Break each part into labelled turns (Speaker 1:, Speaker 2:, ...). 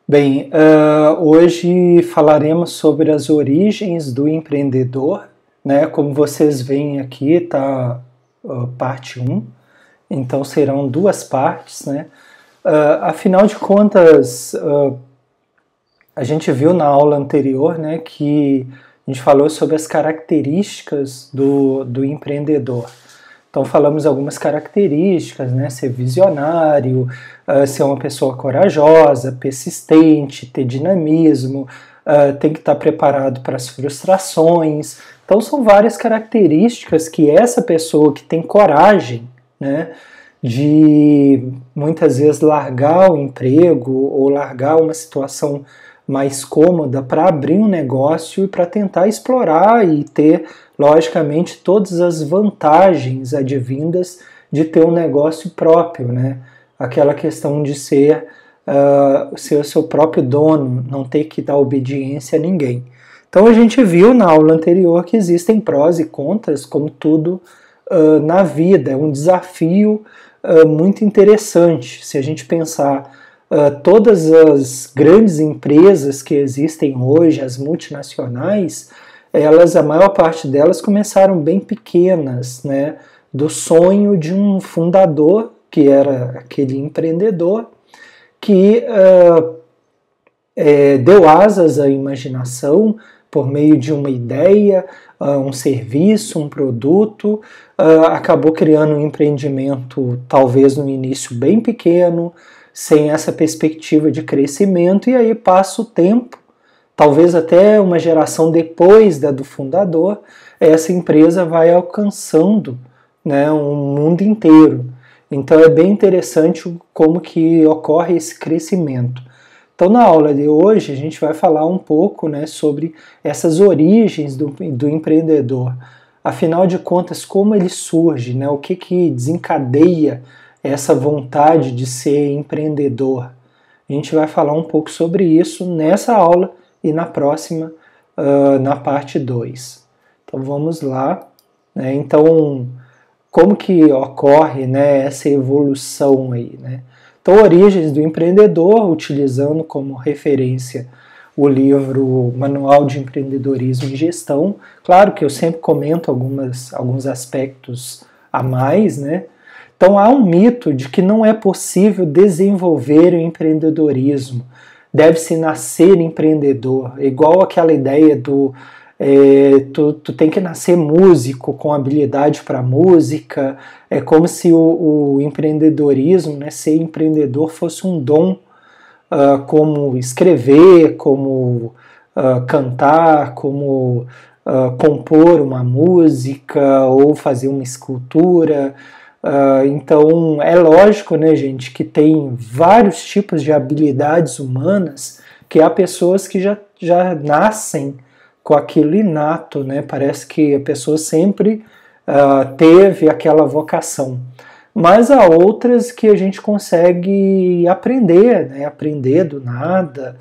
Speaker 1: Bem, hoje falaremos sobre as origens do empreendedor, né? Como vocês veem aqui, está parte 1, então serão duas partes, né? Afinal de contas, a gente viu na aula anterior, né, que a gente falou sobre as características do empreendedor. Então falamos algumas características, né? Ser visionário, ser uma pessoa corajosa, persistente, ter dinamismo, tem que estar preparado para as frustrações. Então são várias características que essa pessoa que tem coragem, né, de muitas vezes largar o emprego ou largar uma situação mais cômoda para abrir um negócio e para tentar explorar e ter, logicamente, todas as vantagens advindas de ter um negócio próprio, né? Aquela questão de ser o seu próprio dono, não ter que dar obediência a ninguém. Então a gente viu na aula anterior que existem prós e contras, como tudo na vida, é um desafio muito interessante. Se a gente pensar todas as grandes empresas que existem hoje, as multinacionais, a maior parte delas começaram bem pequenas, né? Do sonho de um fundador, que era aquele empreendedor, que deu asas à imaginação por meio de uma ideia, um serviço, um produto, acabou criando um empreendimento talvez no início bem pequeno, sem essa perspectiva de crescimento, e aí passa o tempo, talvez até uma geração depois da do fundador, essa empresa vai alcançando, né, um mundo inteiro. Então é bem interessante como que ocorre esse crescimento. Então na aula de hoje a gente vai falar um pouco, né, sobre essas origens do empreendedor. Afinal de contas, como ele surge, né, o que desencadeia essa vontade de ser empreendedor. A gente vai falar um pouco sobre isso nessa aula e na próxima, na parte 2. Então vamos lá. Né? Então, como que ocorre, né, essa evolução aí? Né? Então, Origens do Empreendedor, utilizando como referência o livro Manual de Empreendedorismo e Gestão. Claro que eu sempre comento alguns aspectos a mais, né? Então há um mito de que não é possível desenvolver o empreendedorismo, deve-se nascer empreendedor, igual aquela ideia do tu tem que nascer músico com habilidade para música, é como se o empreendedorismo, né, ser empreendedor fosse um dom, como escrever, como cantar, como compor uma música ou fazer uma escultura. Então é lógico, né, gente, que tem vários tipos de habilidades humanas, que há pessoas que já nascem com aquilo inato, né? Parece que a pessoa sempre teve aquela vocação. Mas há outras que a gente consegue aprender, né? Aprender do nada,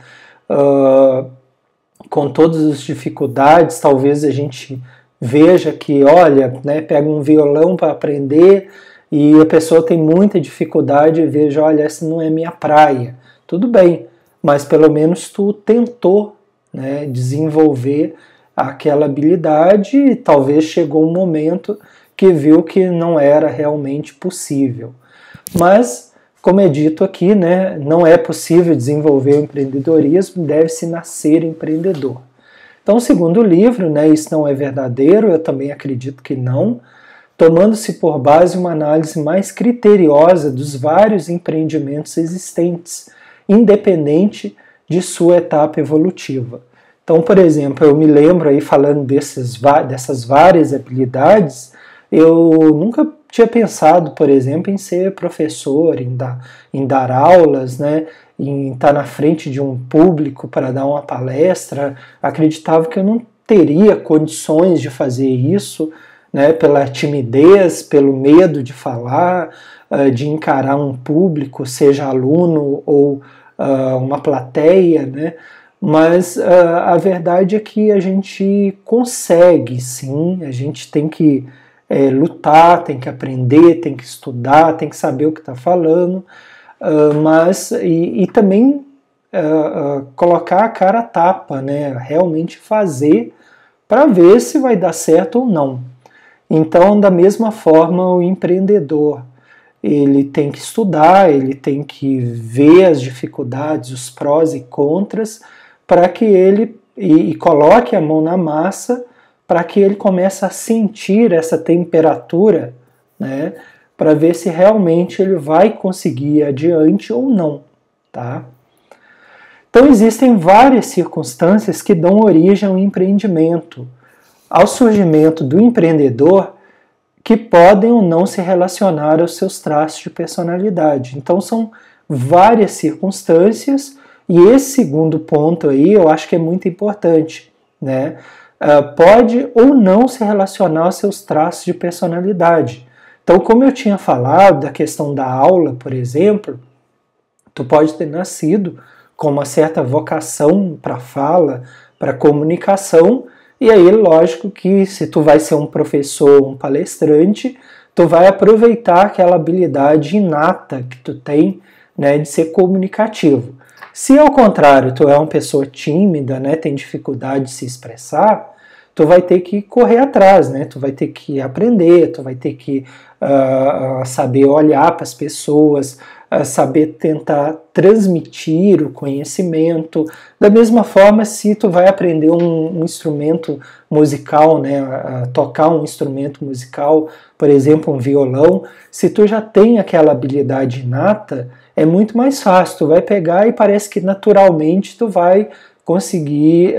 Speaker 1: com todas as dificuldades. Talvez a gente veja que, olha, né, pega um violão para aprender e a pessoa tem muita dificuldade e veja, olha, essa não é minha praia. Tudo bem, mas pelo menos tu tentou, né, desenvolver aquela habilidade e talvez chegou um momento que viu que não era realmente possível. Mas, como é dito aqui, né, não é possível desenvolver o empreendedorismo, deve-se nascer empreendedor. Então, segundo o livro, né, isso não é verdadeiro, eu também acredito que não, tomando-se por base uma análise mais criteriosa dos vários empreendimentos existentes, independente de sua etapa evolutiva. Então, por exemplo, eu me lembro aí falando dessas várias habilidades, eu nunca tinha pensado, por exemplo, em ser professor, em dar aulas, né, em estar na frente de um público para dar uma palestra. Acreditava que eu não teria condições de fazer isso, né, pela timidez, pelo medo de falar, de encarar um público, seja aluno ou uma plateia, né? Mas a verdade é que a gente consegue, sim, a gente tem que lutar, tem que aprender, tem que estudar, tem que saber o que está falando, mas também colocar a cara a tapa, né? Realmente fazer para ver se vai dar certo ou não. Então, da mesma forma, o empreendedor, ele tem que estudar, ele tem que ver as dificuldades, os prós e contras, para que ele e coloque a mão na massa, para que ele comece a sentir essa temperatura, né, para ver se realmente ele vai conseguir ir adiante ou não, tá? Então existem várias circunstâncias que dão origem ao empreendimento, ao surgimento do empreendedor, que podem ou não se relacionar aos seus traços de personalidade. Então são várias circunstâncias, e esse segundo ponto aí eu acho que é muito importante, né? Pode ou não se relacionar aos seus traços de personalidade. Então, como eu tinha falado da questão da aula, por exemplo, tu pode ter nascido com uma certa vocação para fala, para comunicação, e aí, lógico que se tu vai ser um professor, um palestrante, tu vai aproveitar aquela habilidade inata que tu tem, né, de ser comunicativo. Se ao contrário, tu é uma pessoa tímida, né, tem dificuldade de se expressar, tu vai ter que correr atrás, né, tu vai ter que aprender, tu vai ter que saber olhar para as pessoas, saber tentar transmitir o conhecimento. Da mesma forma, se tu vai aprender um instrumento musical, né, tocar um instrumento musical, por exemplo, um violão, se tu já tem aquela habilidade inata, é muito mais fácil. Tu vai pegar e parece que naturalmente tu vai conseguir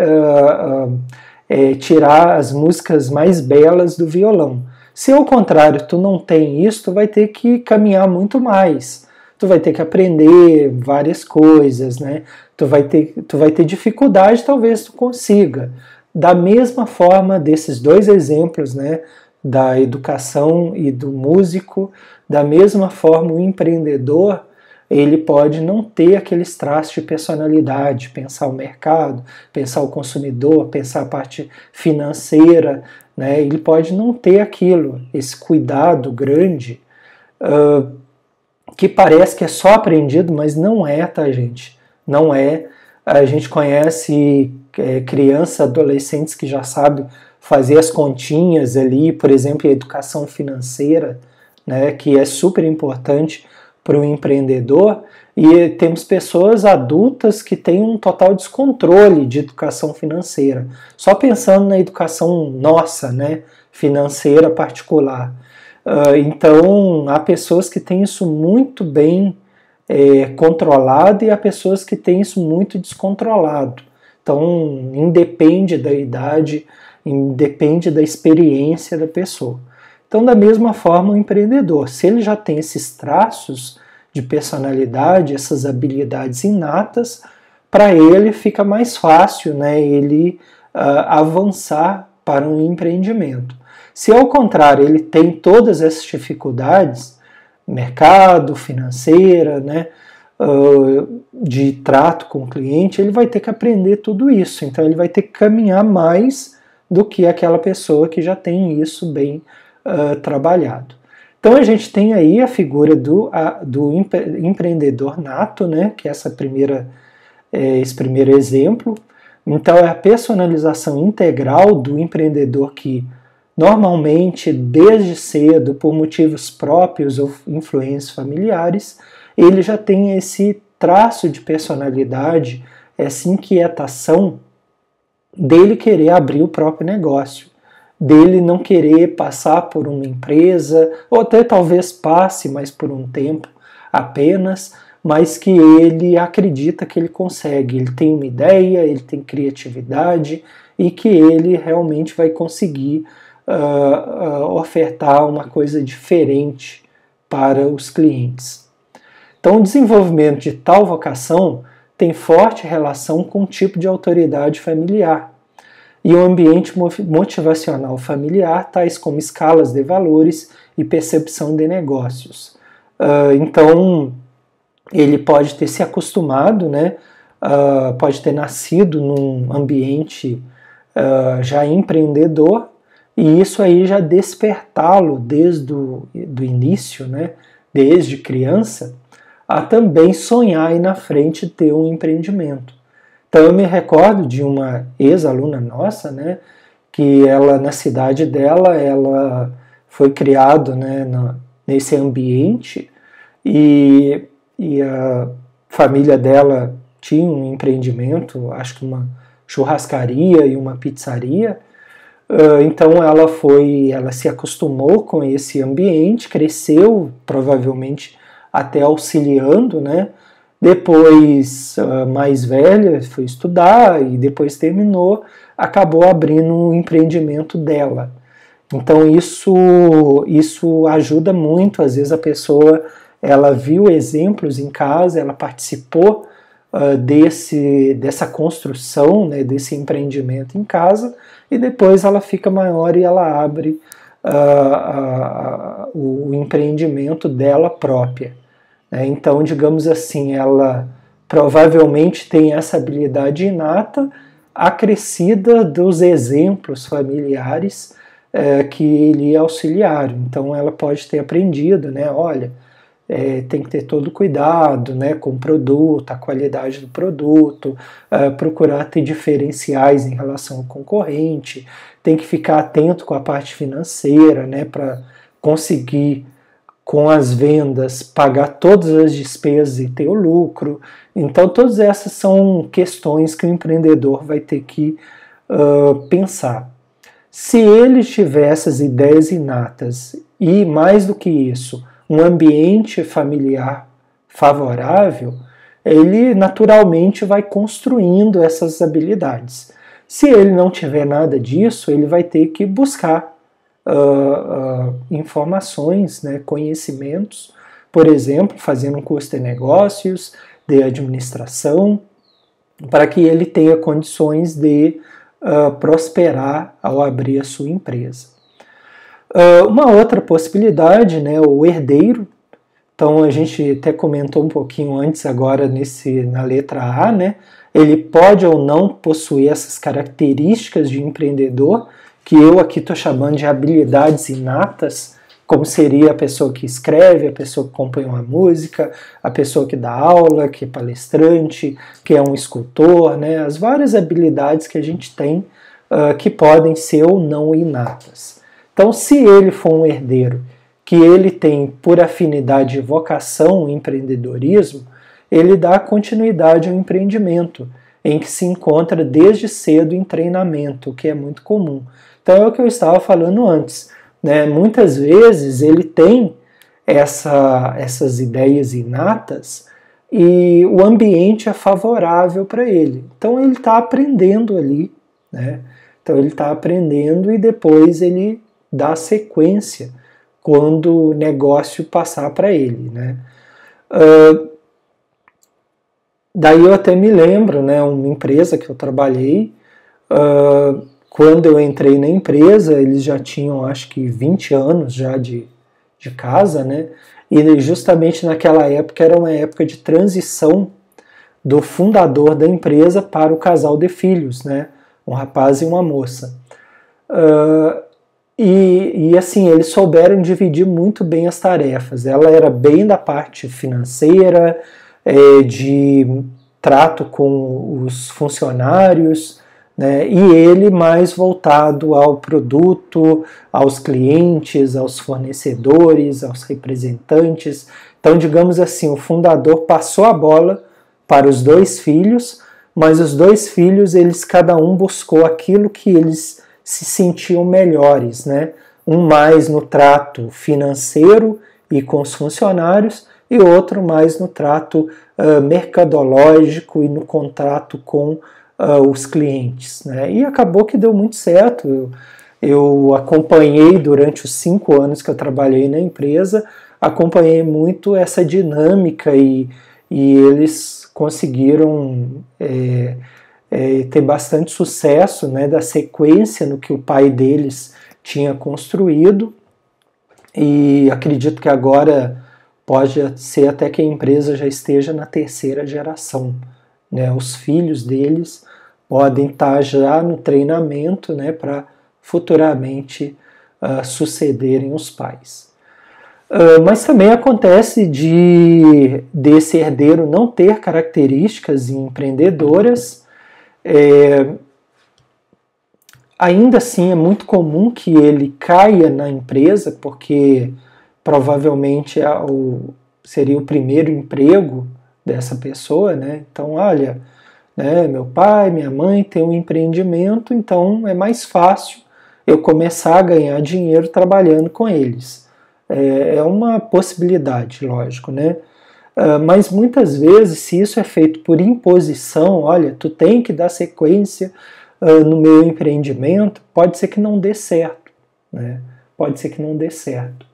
Speaker 1: tirar as músicas mais belas do violão. Se ao contrário tu não tem isso, tu vai ter que caminhar muito mais. Tu vai ter que aprender várias coisas, né? Tu vai ter dificuldade, talvez tu consiga. Da mesma forma, desses dois exemplos, né, da educação e do músico, da mesma forma o empreendedor, ele pode não ter aqueles traços de personalidade, pensar o mercado, pensar o consumidor, pensar a parte financeira, né? Ele pode não ter aquilo, esse cuidado grande, que parece que é só aprendido, mas não é, tá, gente? Não é. A gente conhece crianças, adolescentes que já sabem fazer as continhas ali, por exemplo, a educação financeira, né, que é super importante para o empreendedor, e temos pessoas adultas que têm um total descontrole de educação financeira, só pensando na educação nossa, né, financeira particular. Então, há pessoas que têm isso muito bem controlado e há pessoas que têm isso muito descontrolado. Então, independe da idade, independe da experiência da pessoa. Então, da mesma forma, o empreendedor, se ele já tem esses traços de personalidade, essas habilidades inatas, para ele fica mais fácil, né, ele avançar para um empreendimento. Se ao contrário ele tem todas essas dificuldades, mercado, financeira, né, de trato com o cliente, ele vai ter que aprender tudo isso. Então ele vai ter que caminhar mais do que aquela pessoa que já tem isso bem trabalhado. Então a gente tem aí a figura do empreendedor nato, né, que é esse primeiro exemplo. Então é a personalização integral do empreendedor que normalmente, desde cedo, por motivos próprios ou influências familiares, ele já tem esse traço de personalidade, essa inquietação dele querer abrir o próprio negócio, dele não querer passar por uma empresa, ou até talvez passe, mas por um tempo apenas, mas que ele acredita que ele consegue, ele tem uma ideia, ele tem criatividade e que ele realmente vai conseguir ofertar uma coisa diferente para os clientes. Então, o desenvolvimento de tal vocação tem forte relação com o tipo de autoridade familiar e o ambiente motivacional familiar, tais como escalas de valores e percepção de negócios. Então, ele pode ter se acostumado, né, pode ter nascido num ambiente já empreendedor, e isso aí já despertá-lo desde o início, né, desde criança, a também sonhar e na frente ter um empreendimento. Então eu me recordo de uma ex-aluna nossa, né, que ela, na cidade dela, ela foi criada, né, nesse ambiente e a família dela tinha um empreendimento, acho que uma churrascaria e uma pizzaria. Então ela se acostumou com esse ambiente, cresceu provavelmente até auxiliando, né? Depois, mais velha, foi estudar e depois terminou, acabou abrindo um empreendimento dela. Então isso ajuda muito, às vezes a pessoa ela viu exemplos em casa, ela participou dessa construção, né, desse empreendimento em casa, e depois ela fica maior e ela abre o empreendimento dela própria. Então, digamos assim, ela provavelmente tem essa habilidade inata, acrescida dos exemplos familiares que lhe auxiliaram. Então, ela pode ter aprendido, né? Olha, tem que ter todo cuidado, né, com o produto, a qualidade do produto, procurar ter diferenciais em relação ao concorrente, tem que ficar atento com a parte financeira, né, para conseguir com as vendas pagar todas as despesas e ter o lucro. Então todas essas são questões que o empreendedor vai ter que pensar. Se ele tiver essas ideias inatas e, mais do que isso, um ambiente familiar favorável, ele naturalmente vai construindo essas habilidades. Se ele não tiver nada disso, ele vai ter que buscar informações, né, conhecimentos, por exemplo, fazendo um curso de negócios, de administração, para que ele tenha condições de prosperar ao abrir a sua empresa. Uma outra possibilidade, né, o herdeiro. Então a gente até comentou um pouquinho antes agora na letra A, né? Ele pode ou não possuir essas características de empreendedor, que eu aqui estou chamando de habilidades inatas, como seria a pessoa que escreve, a pessoa que compõe uma música, a pessoa que dá aula, que é palestrante, que é um escultor, né? As várias habilidades que a gente tem que podem ser ou não inatas. Então, se ele for um herdeiro que ele tem por afinidade e vocação o empreendedorismo, ele dá continuidade ao empreendimento, em que se encontra desde cedo em treinamento, o que é muito comum. Então é o que eu estava falando antes, né? Muitas vezes ele tem essas ideias inatas e o ambiente é favorável para ele. Então ele está aprendendo ali, né? Então ele está aprendendo e depois ele dá sequência quando o negócio passar para ele, né? Daí eu até me lembro, né, uma empresa que eu trabalhei, quando eu entrei na empresa, eles já tinham acho que 20 anos já de casa, né? E justamente naquela época era uma época de transição do fundador da empresa para o casal de filhos, né? Um rapaz e uma moça. E assim, eles souberam dividir muito bem as tarefas. Ela era bem da parte financeira, de trato com os funcionários, né? E ele mais voltado ao produto, aos clientes, aos fornecedores, aos representantes. Então, digamos assim, o fundador passou a bola para os dois filhos, mas os dois filhos, eles cada um buscou aquilo que eles se sentiam melhores, né? Um mais no trato financeiro e com os funcionários, e outro mais no trato mercadológico e no contrato com os clientes, né? E acabou que deu muito certo. Eu acompanhei durante os 5 anos que eu trabalhei na empresa, acompanhei muito essa dinâmica e eles conseguiram ter bastante sucesso, né, da sequência no que o pai deles tinha construído, e acredito que agora pode ser até que a empresa já esteja na 3ª geração, né? Os filhos deles podem estar já no treinamento, né, para futuramente sucederem os pais. Mas também acontece desse herdeiro não ter características empreendedoras. Ainda assim, é muito comum que ele caia na empresa, porque provavelmente seria o primeiro emprego dessa pessoa, né? Então, olha, né, meu pai, minha mãe têm um empreendimento, então é mais fácil eu começar a ganhar dinheiro trabalhando com eles. É uma possibilidade, lógico, né? Mas muitas vezes, se isso é feito por imposição, olha, tu tem que dar sequência no meu empreendimento, pode ser que não dê certo, né? Pode ser que não dê certo.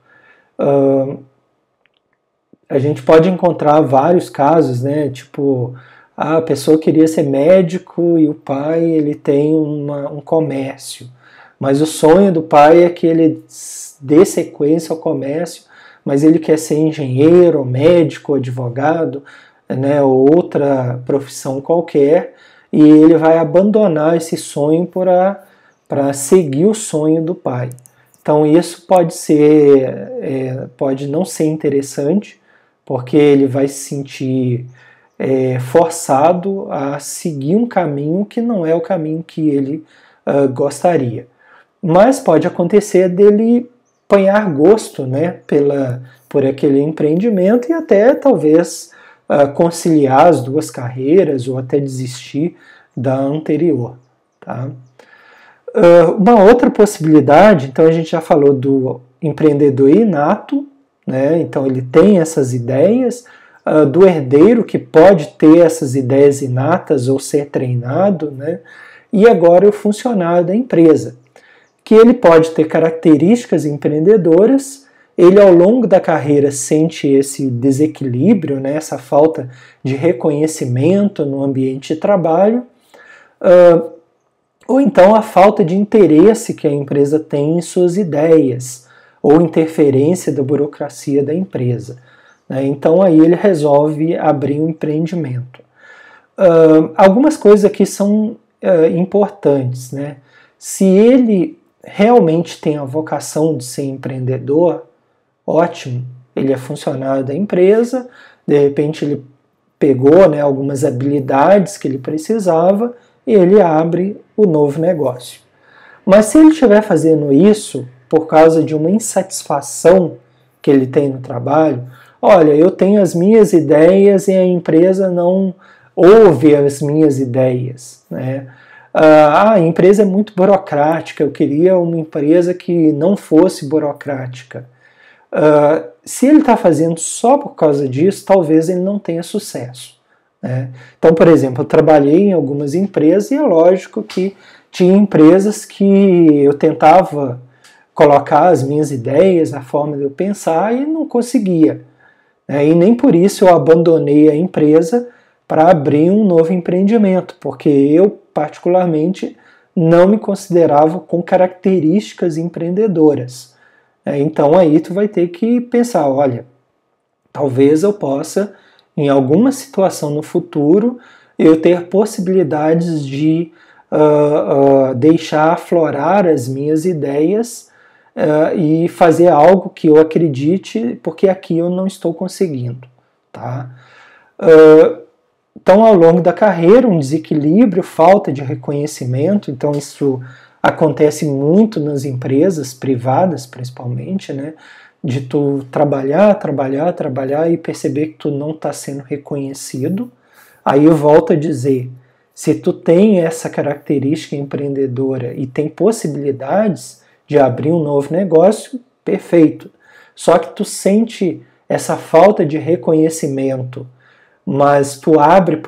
Speaker 1: A gente pode encontrar vários casos, né? Tipo, a pessoa queria ser médico e o pai ele tem um comércio, mas o sonho do pai é que ele dê sequência ao comércio, mas ele quer ser engenheiro, médico, advogado, né? Ou outra profissão qualquer, e ele vai abandonar esse sonho para seguir o sonho do pai. Então isso pode não ser interessante, porque ele vai se sentir forçado a seguir um caminho que não é o caminho que ele gostaria. Mas pode acontecer dele apanhar gosto, né, por aquele empreendimento e até talvez conciliar as duas carreiras ou até desistir da anterior. Tá? Uma outra possibilidade, então a gente já falou do empreendedor inato, né? Então ele tem essas ideias, do herdeiro que pode ter essas ideias inatas ou ser treinado, né? E agora o funcionário da empresa, que ele pode ter características empreendedoras, ele ao longo da carreira sente esse desequilíbrio, né? Essa falta de reconhecimento no ambiente de trabalho, ou então a falta de interesse que a empresa tem em suas ideias, ou interferência da burocracia da empresa. Então aí ele resolve abrir um empreendimento. Algumas coisas aqui são importantes, né? Se ele realmente tem a vocação de ser empreendedor, ótimo, ele é funcionário da empresa, de repente ele pegou, né, algumas habilidades que ele precisava e ele abre o novo negócio. Mas se ele estiver fazendo isso por causa de uma insatisfação que ele tem no trabalho, olha, eu tenho as minhas ideias e a empresa não ouve as minhas ideias, né? A empresa é muito burocrática, eu queria uma empresa que não fosse burocrática. Se ele está fazendo só por causa disso, talvez ele não tenha sucesso, né? Então, por exemplo, eu trabalhei em algumas empresas e é lógico que tinha empresas que eu tentava colocar as minhas ideias, a forma de eu pensar e não conseguia. E nem por isso eu abandonei a empresa para abrir um novo empreendimento, porque eu, particularmente, não me considerava com características empreendedoras. Então aí tu vai ter que pensar, olha, talvez eu possa, em alguma situação no futuro, eu ter possibilidades de deixar aflorar as minhas ideias e fazer algo que eu acredite, porque aqui eu não estou conseguindo. Tá? Então, ao longo da carreira, um desequilíbrio, falta de reconhecimento, então isso acontece muito nas empresas privadas, principalmente, né? De tu trabalhar e perceber que tu não está sendo reconhecido. Aí eu volto a dizer, se tu tem essa característica empreendedora e tem possibilidades de abrir um novo negócio, perfeito. Só que tu sente essa falta de reconhecimento, mas tu abre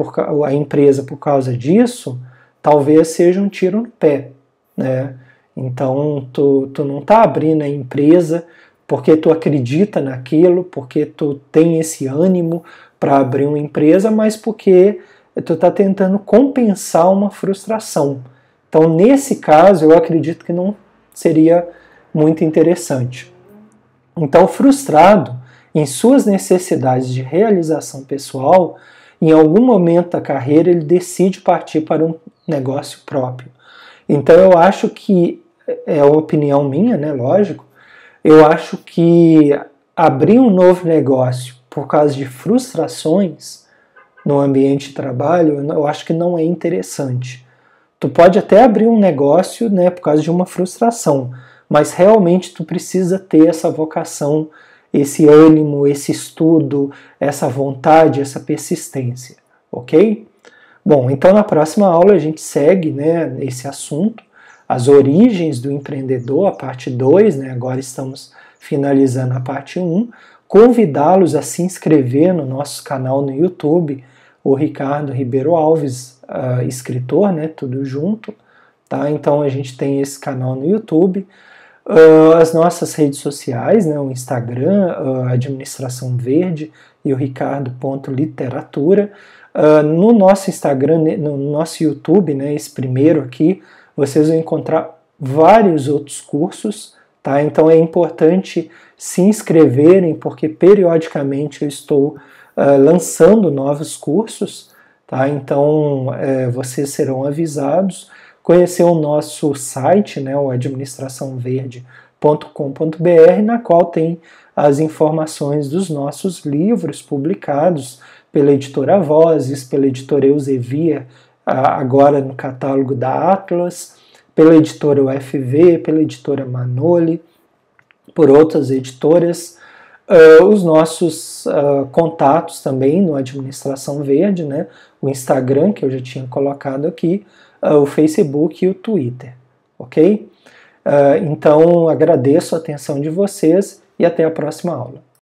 Speaker 1: a empresa por causa disso, talvez seja um tiro no pé, né? Então tu não está abrindo a empresa porque tu acredita naquilo, porque tu tem esse ânimo para abrir uma empresa, mas porque tu está tentando compensar uma frustração. Então, nesse caso, eu acredito que não seria muito interessante. Então, frustrado em suas necessidades de realização pessoal, em algum momento da carreira ele decide partir para um negócio próprio. Então, eu acho que, é uma opinião minha, né, lógico, eu acho que abrir um novo negócio por causa de frustrações no ambiente de trabalho, eu acho que não é interessante. Tu pode até abrir um negócio, né, por causa de uma frustração, mas realmente tu precisa ter essa vocação, esse ânimo, esse estudo, essa vontade, essa persistência, ok? Bom, então na próxima aula a gente segue, né, esse assunto, as origens do empreendedor, a parte 2, né, agora estamos finalizando a parte 1, convidá-los a se inscrever no nosso canal no YouTube, o Ricardo Ribeiro Alves, escritor, né, tudo junto, tá? Então a gente tem esse canal no YouTube, as nossas redes sociais, né, o Instagram, a Administração Verde e o Ricardo.literatura. No nosso Instagram, no nosso YouTube, né, esse primeiro aqui, vocês vão encontrar vários outros cursos, tá? Então é importante se inscreverem, porque periodicamente eu estou lançando novos cursos, tá? Então vocês serão avisados. Conhecer o nosso site, né, o administraçãoverde.com.br, na qual tem as informações dos nossos livros publicados pela editora Vozes, pela editora Eusevia, agora no catálogo da Atlas, pela editora UFV, pela editora Manoli, por outras editoras. Os nossos contatos também no Administração Verde, né, o Instagram, que eu já tinha colocado aqui, o Facebook e o Twitter, ok? Então, agradeço a atenção de vocês e até a próxima aula.